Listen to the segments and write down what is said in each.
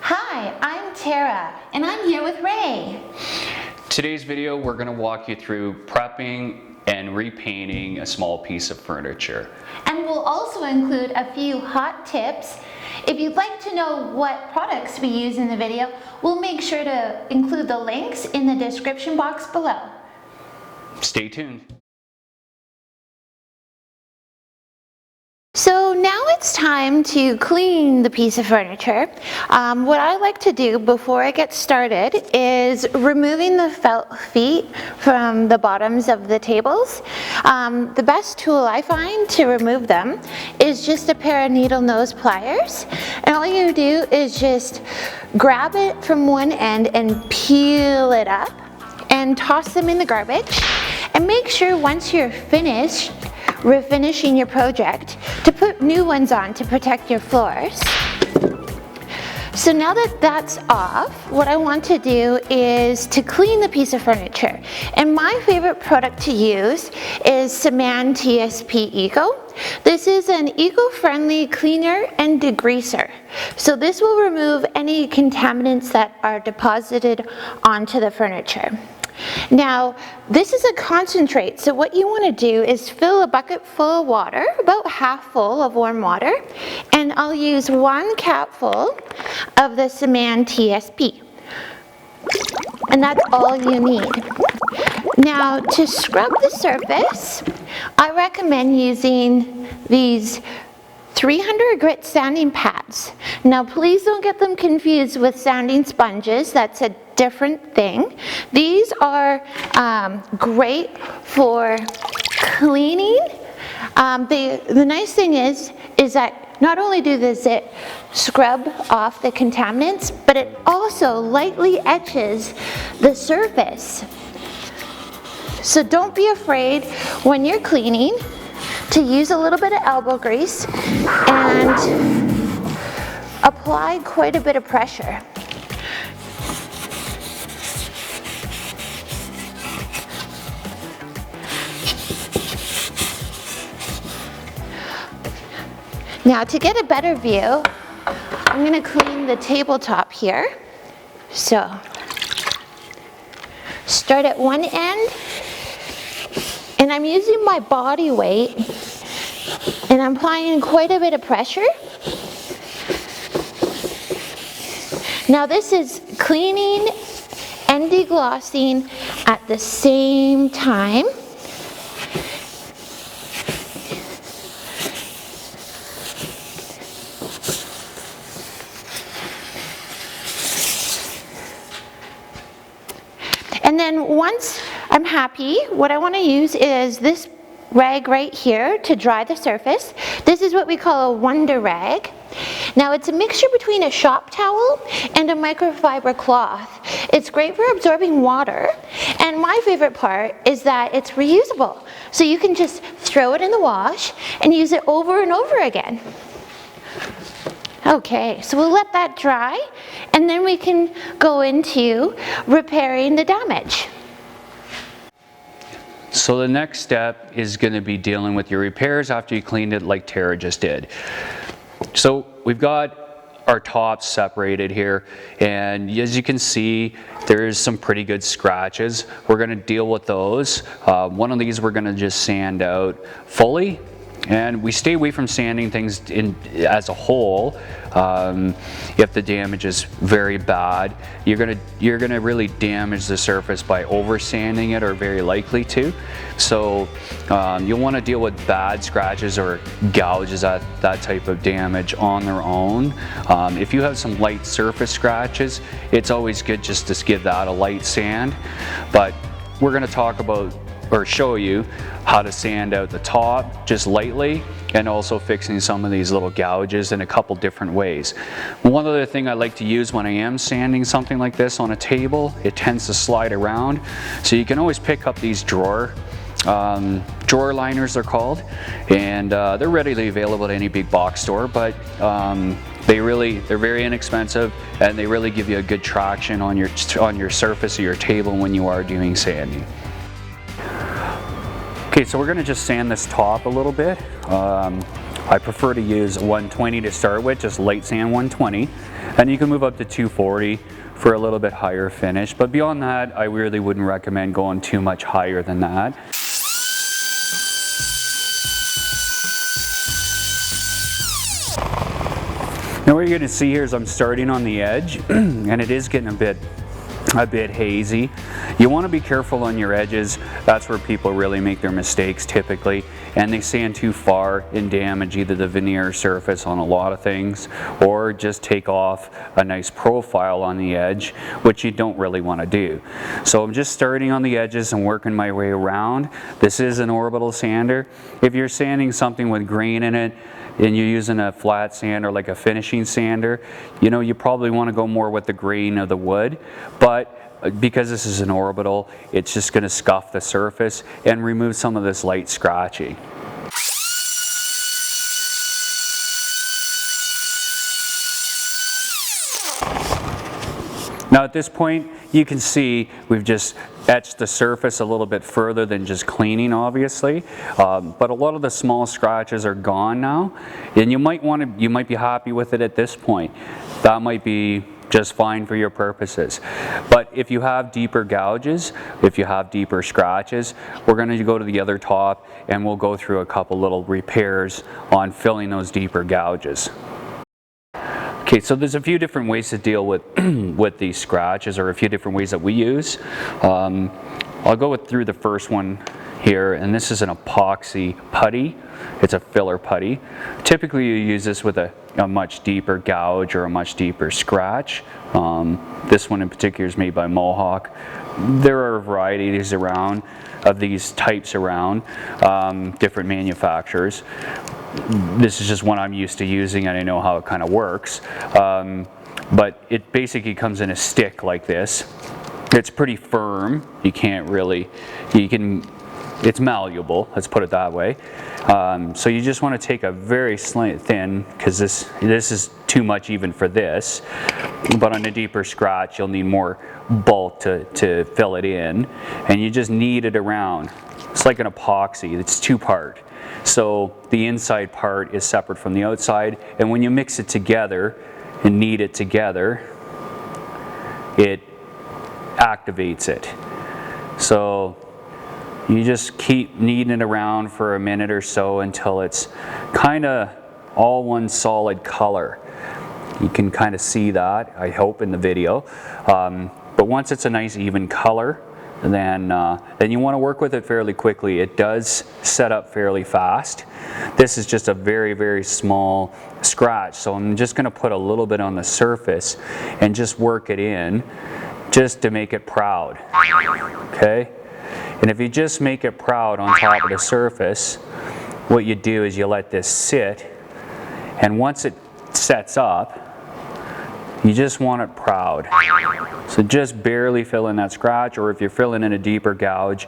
Hi, I'm Tara, and I'm here with Ray. Today's video, we're going to walk you through prepping and repainting a small piece of furniture. And we'll also include a few hot tips. If you'd like to know what products we use in the video, we'll make sure to include the links in the description box below. Stay tuned. So now it's time to clean the piece of furniture. What I like to do before I get started is removing the felt feet from the bottoms of the tables. The best tool I find to remove them is just a pair of needle nose pliers. And all you do is just grab it from one end and peel it up and toss them in the garbage. And make sure once you're finished refinishing your project to put new ones on to protect your floors. So now that that's off, what I want to do is to clean the piece of furniture. And my favorite product to use is Saman TSP Eco. This is an eco-friendly cleaner and degreaser. So this will remove any contaminants that are deposited onto the furniture. Now, this is a concentrate, so what you want to do is fill a bucket full of water, about half full of warm water, and I'll use 1 capful of the Saman TSP. And that's all you need. Now, to scrub the surface, I recommend using these 300 grit sanding pads. Now please don't get them confused with sanding sponges, that's a different thing. These are great for cleaning. The nice thing is that not only does it scrub off the contaminants, but it also lightly etches the surface. So don't be afraid when you're cleaning to use a little bit of elbow grease and apply quite a bit of pressure. Now to get a better view, I'm going to clean the tabletop here. So start at one end, and I'm using my body weight and I'm applying quite a bit of pressure. Now this is cleaning and deglossing at the same time. And then once I'm happy, what I want to use is this rag right here to dry the surface. This is what we call a Wonder Rag. Now it's a mixture between a shop towel and a microfiber cloth. It's great for absorbing water, and my favorite part is that it's reusable. So you can just throw it in the wash and use it over and over again. Okay, so we'll let that dry, and then we can go into repairing the damage. So the next step is going to be dealing with your repairs after you cleaned it like Tara just did. So we've got our tops separated here, and as you can see, there's some pretty good scratches. We're going to deal with those. One of these we're going to just sand out fully. And we stay away from sanding things as a whole. If the damage is very bad, you're gonna really damage the surface by over sanding it, or very likely to. So you'll want to deal with bad scratches or gouges, that type of damage on their own. If you have some light surface scratches, it's always good just to give that a light sand. But we're going to talk about or show you how to sand out the top just lightly, and also fixing some of these little gouges in a couple different ways. One other thing I like to use when I am sanding something like this on a table, it tends to slide around, so you can always pick up these drawer liners, they're called, and they're readily available at any big box store, but they're very inexpensive, and they really give you a good traction on your surface of your table when you are doing sanding. Okay, so we're going to just sand this top a little bit. I prefer to use 120 to start with, just light sand 120, and you can move up to 240 for a little bit higher finish, but beyond that I really wouldn't recommend going too much higher than that. Now what you're going to see here is I'm starting on the edge and it is getting a bit hazy. You want to be careful on your edges. That's where people really make their mistakes typically, and they sand too far and damage either the veneer surface on a lot of things, or just take off a nice profile on the edge, which you don't really want to do. So I'm just starting on the edges and working my way around. This is an orbital sander. If you're sanding something with grain in it and you're using a flat sander like a finishing sander, you know, you probably want to go more with the grain of the wood, but because this is an orbital, it's just going to scuff the surface and remove some of this light scratching. Now at this point you can see we've just etched the surface a little bit further than just cleaning, obviously, but a lot of the small scratches are gone now, and you might be happy with it at this point. That might be just fine for your purposes. But if you have deeper gouges, if you have deeper scratches, we're going to go to the other top and we'll go through a couple little repairs on filling those deeper gouges. Okay, so there's a few different ways to deal with with these scratches, or a few different ways that we use. I'll go through the first one here, and this is an epoxy putty. It's a filler putty. Typically you use this with a much deeper gouge or a much deeper scratch. This one in particular is made by Mohawk. There are a variety of these types around, different manufacturers. This is just one I'm used to using and I know how it kind of works. But it basically comes in a stick like this. It's pretty firm. It's malleable, let's put it that way. So you just want to take a very thin, because this is too much even for this, but on a deeper scratch you'll need more bulk to fill it in, and you just knead it around. It's like an epoxy, it's two-part. So the inside part is separate from the outside, and when you mix it together and knead it together, it activates it. So you just keep kneading it around for a minute or so until it's kind of all one solid color. You can kind of see that, I hope, in the video. But once it's a nice even color, then you want to work with it fairly quickly. It does set up fairly fast. This is just a very, very small scratch, so I'm just going to put a little bit on the surface and just work it in just to make it proud. Okay? And if you just make it proud on top of the surface, what you do is you let this sit, and once it sets up, you just want it proud. So just barely fill in that scratch, or if you're filling in a deeper gouge,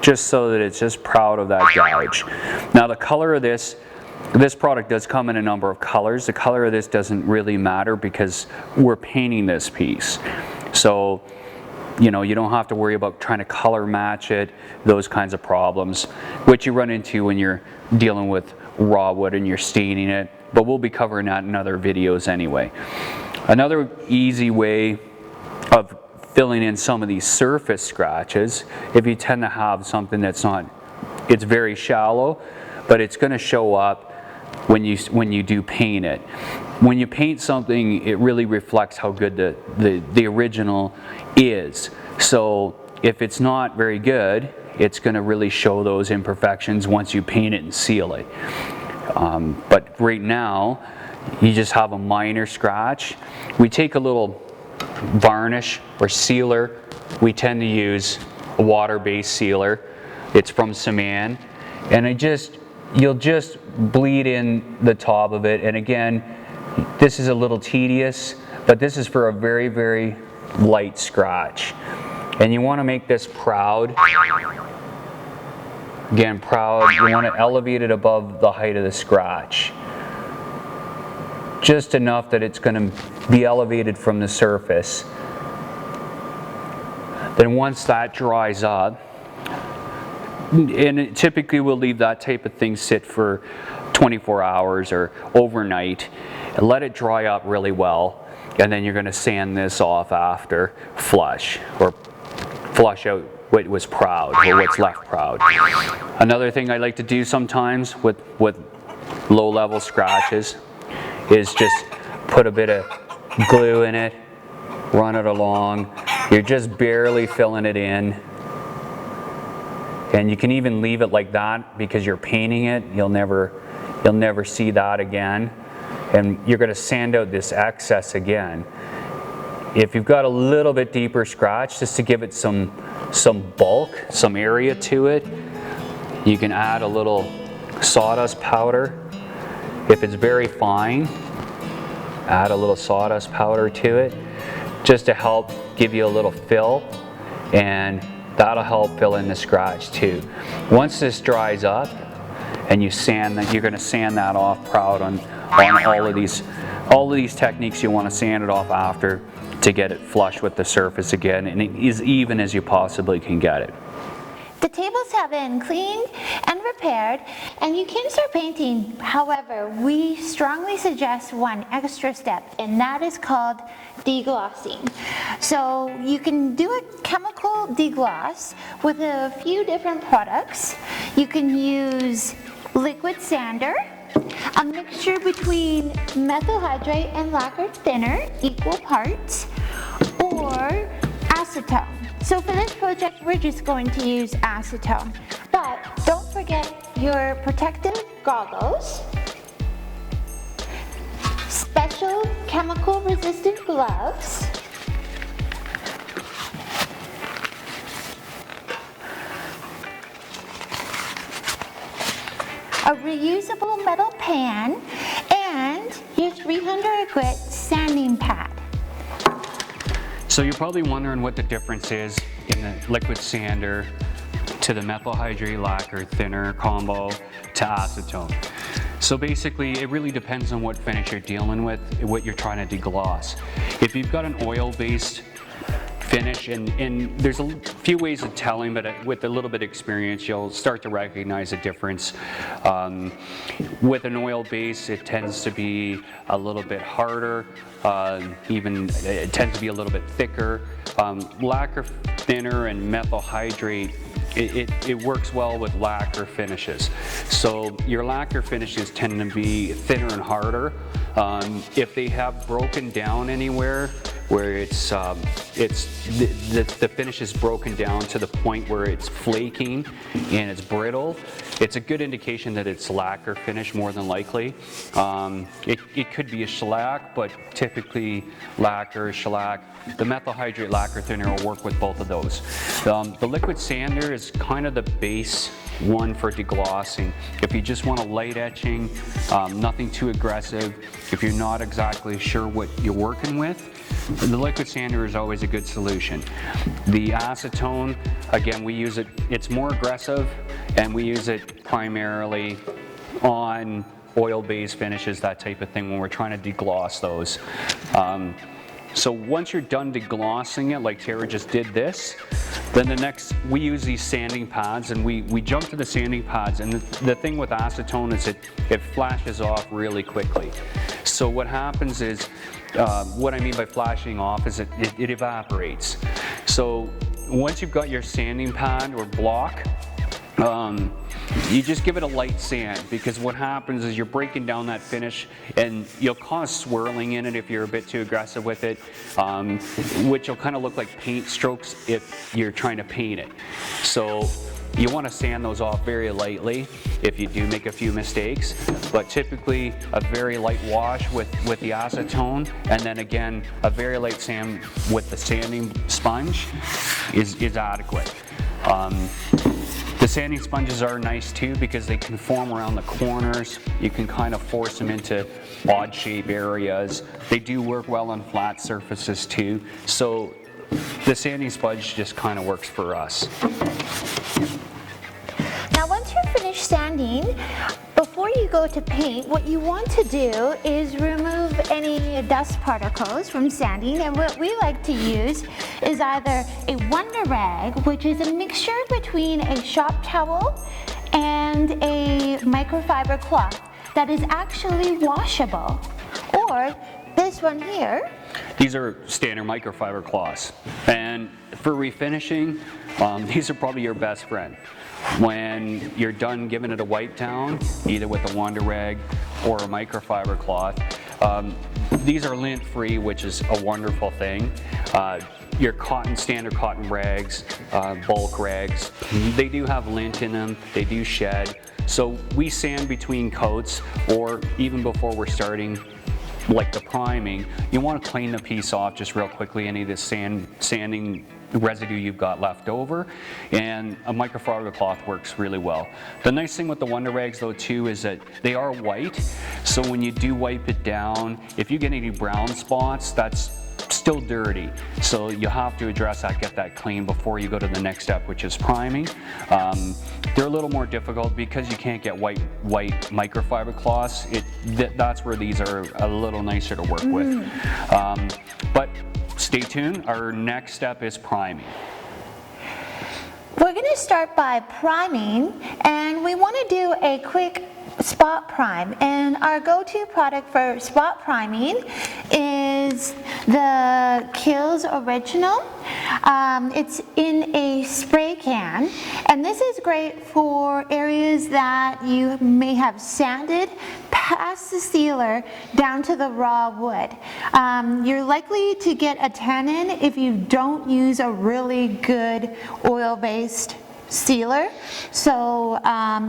just so that it's just proud of that gouge. Now the color of this product does come in a number of colors. The color of this doesn't really matter because we're painting this piece. So you know, you don't have to worry about trying to color match it, those kinds of problems, which you run into when you're dealing with raw wood and you're staining it, but we'll be covering that in other videos anyway. Another easy way of filling in some of these surface scratches, if you tend to have something that's it's very shallow, but it's going to show up when you do paint it. When you paint something, it really reflects how good the original is. So if it's not very good, it's going to really show those imperfections once you paint it and seal it. But right now, you just have a minor scratch. We take a little varnish or sealer. We tend to use a water-based sealer. It's from Saman, and you'll just bleed in the top of it. And again, this is a little tedious, but this is for a very, very light scratch. And you want to make this proud. Again, proud. You want to elevate it above the height of the scratch. Just enough that it's going to be elevated from the surface. Then once that dries up, and typically we'll leave that type of thing sit for 24 hours or overnight, and let it dry up really well, and then you're going to sand this off after, flush, or flush out what was proud, or what's left proud. Another thing I like to do sometimes with low-level scratches is just put a bit of glue in it, run it along. You're just barely filling it in. And you can even leave it like that because you're painting it. You'll never see that again. And you're going to sand out this excess again. If you've got a little bit deeper scratch, just to give it some bulk, some area to it, you can add a little sawdust powder. If it's very fine, add a little sawdust powder to it, just to help give you a little fill, and that'll help fill in the scratch too. Once this dries up, and you sand that, you're going to sand that off proud on all of these techniques. You want to sand it off after to get it flush with the surface again, and as even as you possibly can get it. The tables have been cleaned and repaired, and you can start painting. However, we strongly suggest one extra step, and that is called deglossing. So you can do a chemical degloss with a few different products. You can use liquid sander, a mixture between methyl hydrate and lacquer thinner, equal parts, or acetone. So for this project, we're just going to use acetone. But don't forget your protective goggles, special chemical resistant gloves, a reusable metal pan, and your 300 grit sanding pad. So you're probably wondering what the difference is in the liquid sander to the methyl hydrate lacquer thinner combo to acetone. So basically it really depends on what finish you're dealing with, what you're trying to degloss. If you've got an oil-based finish, and there's a few ways of telling, but with a little bit of experience you'll start to recognize a difference. With an oil base, it tends to be a little bit harder, even it tends to be a little bit thicker. Lacquer thinner and methyl hydrate, it works well with lacquer finishes. So your lacquer finishes tend to be thinner and harder. If they have broken down anywhere, where the finish is broken down to the point where it's flaking and it's brittle, it's a good indication that it's lacquer finish more than likely. It could be a shellac, but typically lacquer, shellac. The methyl hydrate lacquer thinner will work with both of those. The liquid sander is kind of the base one for deglossing. If you just want a light etching, nothing too aggressive, if you're not exactly sure what you're working with, the liquid sander is always a good solution. The acetone, again, we use it, it's more aggressive, and we use it primarily on oil-based finishes, that type of thing, when we're trying to degloss those. So once you're done deglossing it, like Tara just did this, then the next, we use these sanding pads, and we jump to the sanding pads, and the thing with acetone is it flashes off really quickly. So what happens is, what I mean by flashing off is it evaporates. So once you've got your sanding pad or block, you just give it a light sand, because what happens is you're breaking down that finish, and you'll cause swirling in it if you're a bit too aggressive with it, which will kind of look like paint strokes if you're trying to paint it. So you want to sand those off very lightly if you do make a few mistakes, but typically a very light wash with the acetone, and then again a very light sand with the sanding sponge is adequate. The sanding sponges are nice too, because they can form around the corners. You can kind of force them into odd shape areas. They do work well on flat surfaces too. So the sanding sponge just kind of works for us. Now once you're finished sanding, before you go to paint, what you want to do is remove any dust particles from sanding, and what we like to use is either a Wonder Rag, which is a mixture between a shop towel and a microfiber cloth. that is actually washable. Or this one here. These are standard microfiber cloths, and for refinishing, these are probably your best friend. When you're done giving it a wipe down, either with a Wonder Rag or a microfiber cloth, these are lint free, which is a wonderful thing. Your standard cotton rags, bulk rags, they do have lint in them, they do shed. So we sand between coats, or even before we're starting like the priming, you want to clean the piece off just real quickly, any of the sanding residue you've got left over, and a microfiber cloth works really well. The nice thing with the Wonder Rags though too is that they are white, so when you do wipe it down, if you get any brown spots, that's still dirty, so you have to address that, get that clean before you go to the next step, which is priming. They're a little more difficult because you can't get white microfiber cloths. That's where these are a little nicer to work with. But stay tuned, our next step is priming. We're going to start by priming, and we want to do a quick spot prime, and our go-to product for spot priming is the KILZ Original. It's in a spray can, and this is great for areas that you may have sanded past the sealer down to the raw wood. You're likely to get a tannin if you don't use a really good oil-based sealer, so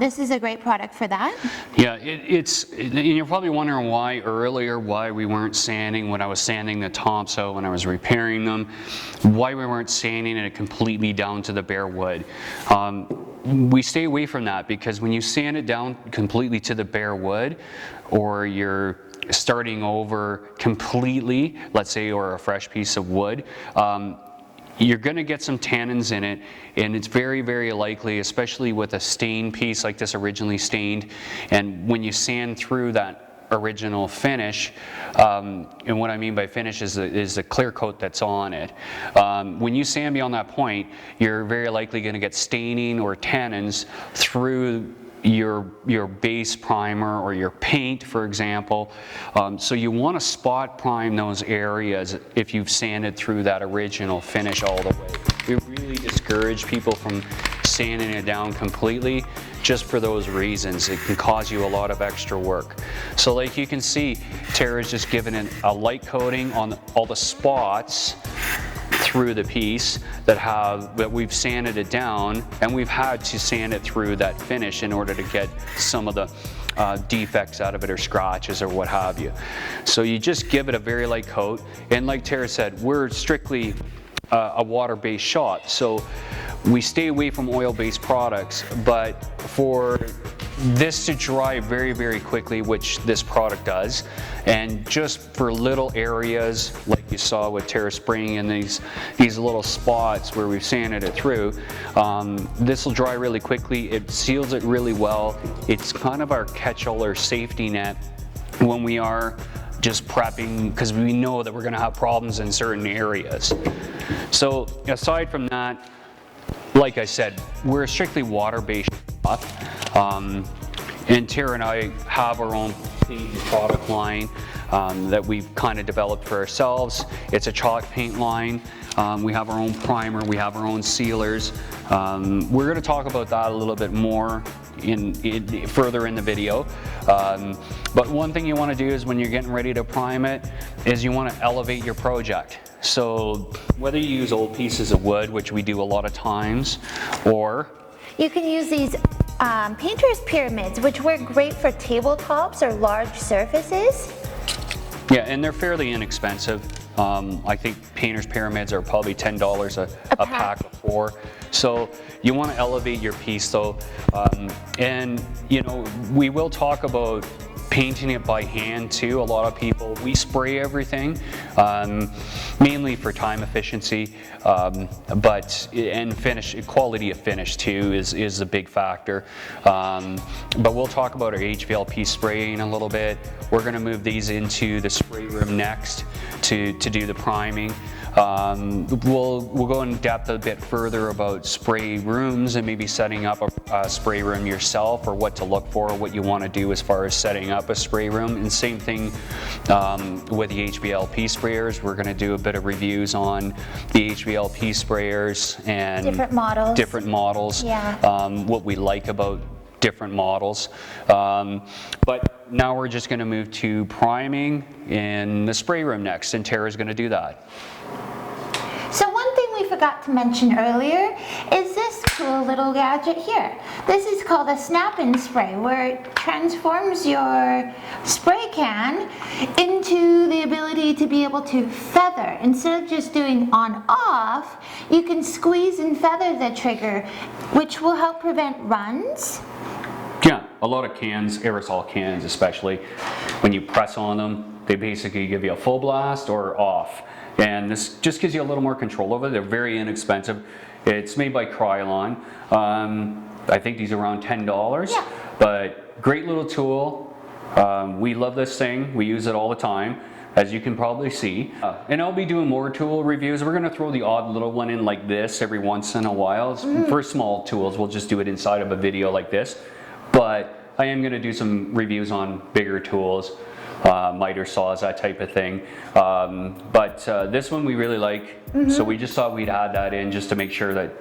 this is a great product for that. Yeah, and you're probably wondering why we weren't sanding when I was sanding the tops out when I was repairing them, why we weren't sanding it completely down to the bare wood. We stay away from that because when you sand it down completely to the bare wood, or you're starting over completely, let's say, or a fresh piece of wood, you're going to get some tannins in it, and it's very, very likely, especially with a stained piece like this, originally stained, and when you sand through that original finish, and what I mean by finish is the clear coat that's on it. When you sand beyond that point, you're very likely going to get staining or tannins through your base primer or your paint, for example. So you want to spot prime those areas if you've sanded through that original finish all the way. We really discourage people from sanding it down completely just for those reasons. It can cause you a lot of extra work. So like you can see, Tara's just given it a light coating on all the spots through the piece that we've sanded it down, and we've had to sand it through that finish in order to get some of the defects out of it, or scratches or what have you. So you just give it a very light coat, and like Tara said, we're strictly a water-based shop, so we stay away from oil-based products, but for this to dry very, very quickly, which this product does, and just for little areas like you saw with Tara spraying in these little spots where we've sanded it through, this will dry really quickly. It seals it really well. It's kind of our catch-all or safety net when we are just prepping, because we know that we're going to have problems in certain areas. So aside from that, like I said, we're a strictly water-based shop, and Tara and I have our own paint product line that we've kind of developed for ourselves. It's a chalk paint line. We have our own primer, we have our own sealers. We're going to talk about that a little bit more further in the video. But one thing you want to do is when you're getting ready to prime it is you want to elevate your project. So whether you use old pieces of wood, which we do a lot of times, or you can use these painter's pyramids, which work great for tabletops or large surfaces. Yeah, and they're fairly inexpensive. I think painter's pyramids are probably $10 a pack of 4. So you want to elevate your piece though. And you know, we will talk about painting it by hand too. A lot of people, we spray everything, mainly for time efficiency, and quality of finish too is a big factor. But we'll talk about our HVLP spraying a little bit. We're going to move these into the spray room next to do the priming. We'll go in depth a bit further about spray rooms and maybe setting up a spray room yourself, or what to look for, what you want to do as far as setting up a spray room. And same thing with the HVLP sprayers. We're going to do a bit of reviews on the HVLP sprayers and different models, what we like about different models. But now we're just going to move to priming in the spray room next, and Tara's going to do that. So one thing we forgot to mention earlier is this cool little gadget here. This is called a snap-in spray, where it transforms your spray can into the ability to be able to feather. Instead of just doing on-off, you can squeeze and feather the trigger, which will help prevent runs. Yeah, a lot of cans, aerosol cans especially, when you press on them, they basically give you a full blast or off. And this just gives you a little more control over it. They're very inexpensive. It's made by Krylon. I think these are around $10, but great little tool. We love this thing. We use it all the time, as you can probably see. And I'll be doing more tool reviews. We're gonna throw the odd little one in like this every once in a while. For small tools, we'll just do it inside of a video like this. But I am gonna do some reviews on bigger tools, miter saws, that type of thing. But this one we really like, so we just thought we'd add that in just to make sure that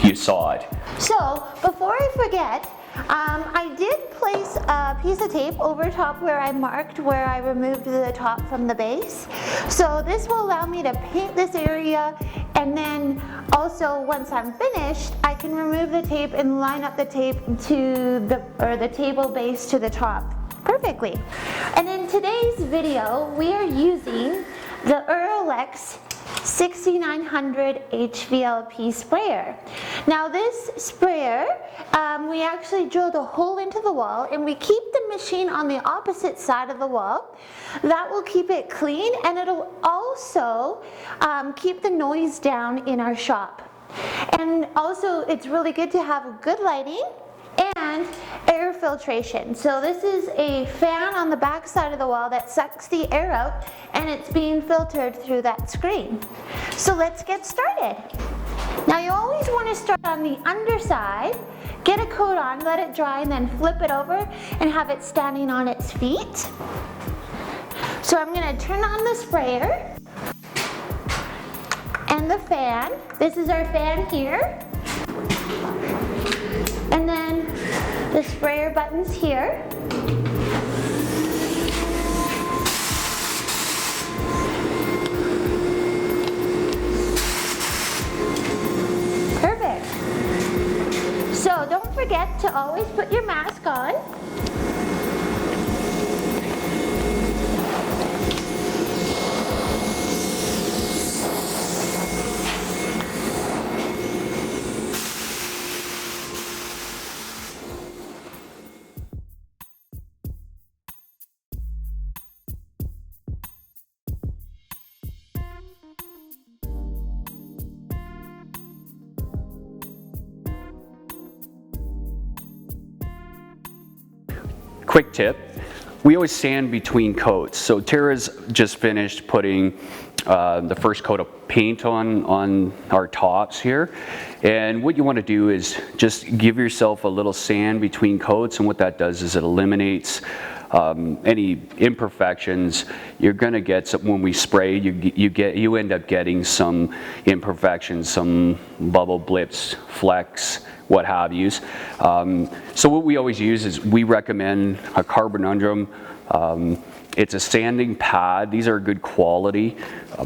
you saw it. So before I forget, I did place a piece of tape over top where I marked where I removed the top from the base. So this will allow me to paint this area, and then also once I'm finished, I can remove the tape and line up the tape to the table base to the top perfectly. And in today's video, we are using the Earlex 6900 HVLP sprayer. Now this sprayer, we actually drilled a hole into the wall, and we keep the machine on the opposite side of the wall. That will keep it clean, and it'll also keep the noise down in our shop. And also it's really good to have good lighting and air filtration. So this is a fan on the back side of the wall that sucks the air out, and it's being filtered through that screen. So let's get started. Now you always want to start on the underside, get a coat on, let it dry, and then flip it over and have it standing on its feet. So I'm going to turn on the sprayer and the fan. This is our fan here. And then the sprayer buttons here. Perfect. So don't forget to always put your mask on. Quick tip, we always sand between coats. So Tara's just finished putting the first coat of paint on our tops here. And what you want to do is just give yourself a little sand between coats, and what that does is it eliminates any imperfections. You're going to get some, when we spray, you end up getting some imperfections, some bubble blips, flecks, what have yous. So what we always use is we recommend a carbonundrum. It's a sanding pad. These are good quality.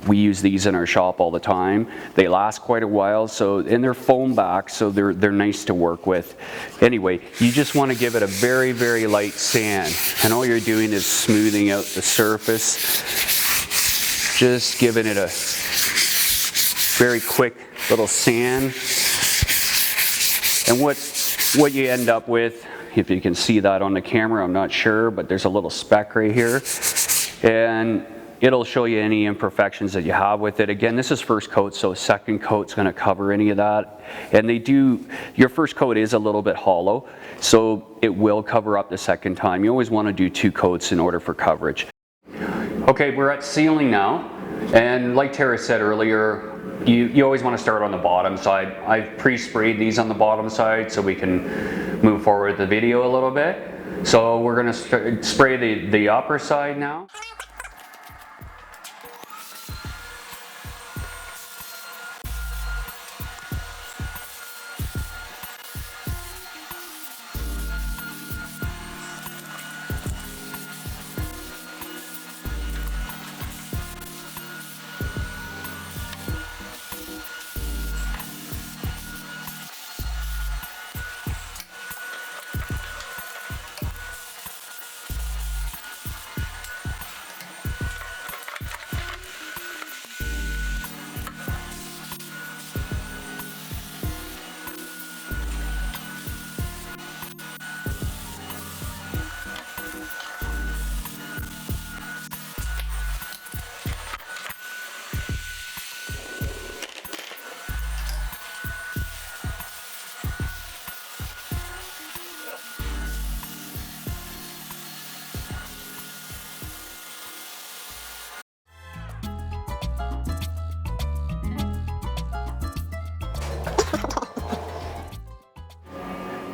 We use these in our shop all the time. They last quite a while, and they're foam back, so they're nice to work with. Anyway, you just want to give it a very, very light sand, and all you're doing is smoothing out the surface, just giving it a very quick little sand. And what you end up with, if you can see that on the camera, I'm not sure, but there's a little speck right here, and it'll show you any imperfections that you have with it. Again, this is first coat, so second coat's going to cover any of that. And your first coat is a little bit hollow, so it will cover up the second time. You always want to do 2 coats in order for coverage. Okay, we're at sealing now. And like Tara said earlier, you always want to start on the bottom side. I've pre-sprayed these on the bottom side so we can move forward with the video a little bit. So we're going to spray the upper side now.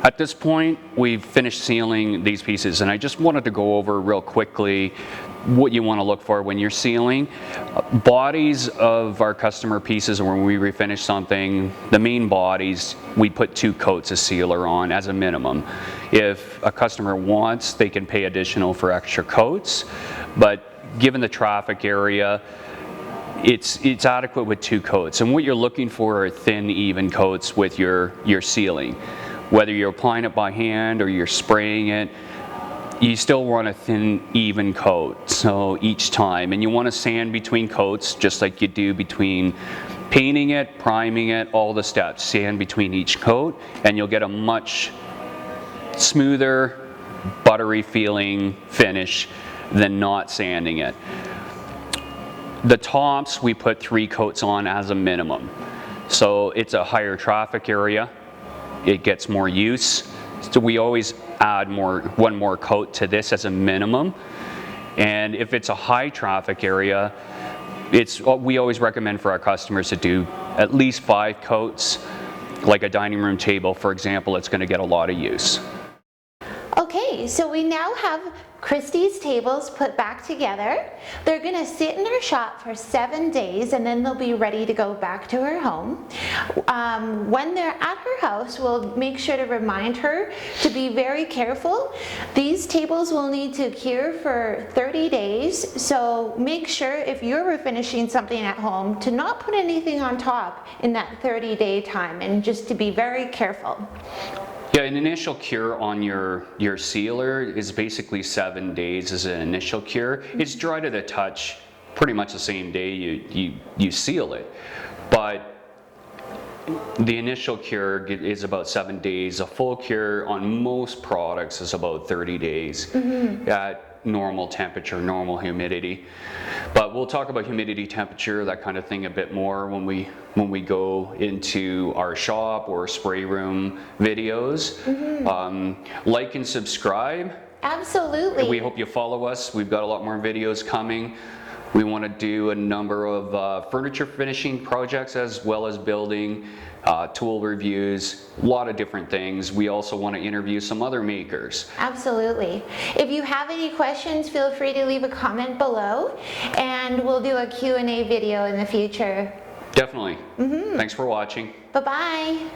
At this point, we've finished sealing these pieces, and I just wanted to go over real quickly what you want to look for when you're sealing. Bodies of our customer pieces, and when we refinish something, the main bodies, we put 2 coats of sealer on as a minimum. If a customer wants, they can pay additional for extra coats, but given the traffic area, it's adequate with 2 coats. And what you're looking for are thin, even coats with your sealing. Whether you're applying it by hand or you're spraying it, you still want a thin, even coat, so each time. And you want to sand between coats, just like you do between painting it, priming it, all the steps. Sand between each coat, and you'll get a much smoother, buttery feeling finish than not sanding it. The tops, we put 3 coats on as a minimum. So it's a higher traffic area. It gets more use, so we always add one more coat to this as a minimum. And if it's a high traffic area, we always recommend for our customers to do at least 5 coats. Like a dining room table, for example, it's going to get a lot of use. Okay, so we now have Christy's tables put back together. They're gonna sit in her shop for 7 days, and then they'll be ready to go back to her home. When they're at her house, we'll make sure to remind her to be very careful. These tables will need to cure for 30 days, so make sure if you're refinishing something at home to not put anything on top in that 30-day time, and just to be very careful. Yeah, an initial cure on your sealer is basically 7 days as an initial cure. It's dry to the touch pretty much the same day you seal it. But the initial cure is about 7 days. A full cure on most products is about 30 days at normal temperature, normal humidity. But we'll talk about humidity, temperature, that kind of thing a bit more when we go into our shop or spray room videos. Like and subscribe. Absolutely. We hope you follow us. We've got a lot more videos coming. We want to do a number of furniture finishing projects, as well as building, tool reviews, a lot of different things. We also want to interview some other makers. Absolutely. If you have any questions, feel free to leave a comment below, and we'll do a Q&A video in the future. Definitely. Thanks for watching. Bye-bye.